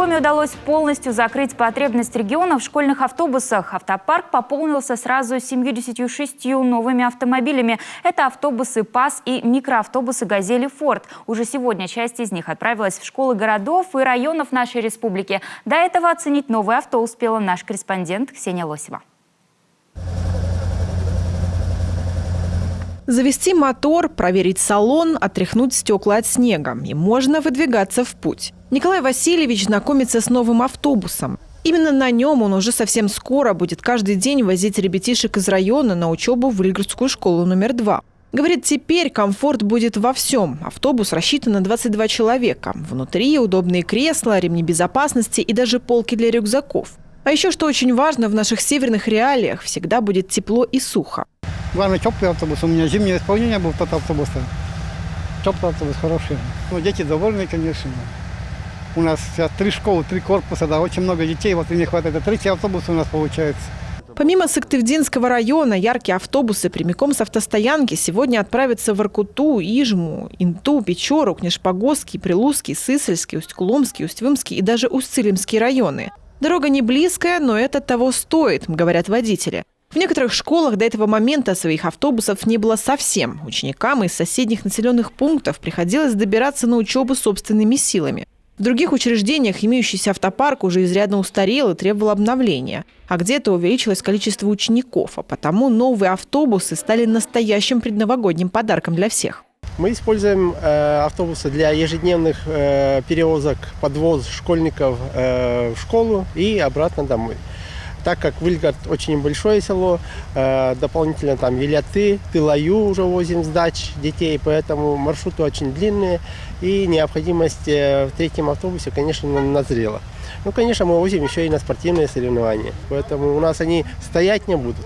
Коми удалось полностью закрыть потребность региона в школьных автобусах. Автопарк пополнился сразу 76 новыми автомобилями. Это автобусы ПАС и микроавтобусы «Газель» и «Форд». Уже сегодня часть из них отправилась в школы городов и районов нашей республики. До этого оценить новое авто успела наш корреспондент Ксения Лосева. Завести мотор, проверить салон, отряхнуть стекла от снега. И можно выдвигаться в путь. Николай Васильевич знакомится с новым автобусом. Именно на нем он уже совсем скоро будет каждый день возить ребятишек из района на учебу в Выльградскую школу номер 2. Говорит, теперь комфорт будет во всем. Автобус рассчитан на 22 человека. Внутри удобные кресла, ремни безопасности и даже полки для рюкзаков. А еще, что очень важно, в наших северных реалиях всегда будет тепло и сухо. Главное, теплый автобус. У меня зимнее исполнение был тот автобус. Теплый автобус, хороший. Ну, дети довольны, конечно. У нас сейчас 3 школы, 3 корпуса, да, очень много детей. Вот и не хватает. Это 3-й автобус у нас получается. Помимо Сыктывдинского района, яркие автобусы прямиком с автостоянки сегодня отправятся в Воркуту, Ижму, Инту, Печору, Книжпогосский, Прилузский, Сысольский, Усть-Куломский, Усть-Вымский и даже Усть-Цилимский районы. Дорога не близкая, но это того стоит, говорят водители. В некоторых школах до этого момента своих автобусов не было совсем. Ученикам из соседних населенных пунктов приходилось добираться на учебу собственными силами. В других учреждениях имеющийся автопарк уже изрядно устарел и требовал обновления. А где-то увеличилось количество учеников, а потому новые автобусы стали настоящим предновогодним подарком для всех. Мы используем автобусы для ежедневных перевозок, подвоз школьников в школу и обратно домой. Так как Выльград очень большое село, дополнительно там Еляты, Тылаю уже возим с дач детей, поэтому маршруты очень длинные и необходимость в 3-м автобусе, конечно, назрела. Ну, конечно, мы возим еще и на спортивные соревнования, поэтому у нас они стоять не будут.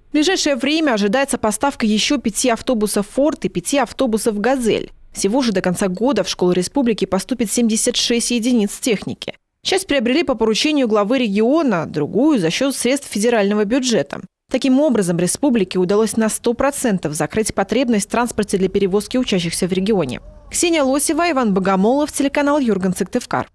В ближайшее время ожидается поставка еще 5 автобусов «Форд» и 5 автобусов «Газель». Всего же до конца года в школы республики поступит 76 единиц техники. Часть приобрели по поручению главы региона, другую за счет средств федерального бюджета. Таким образом, республике удалось на 100% закрыть потребность в транспорте для перевозки учащихся в регионе. Ксения Лосева, Иван Богомолов, телеканал Юрган Сыктывкар.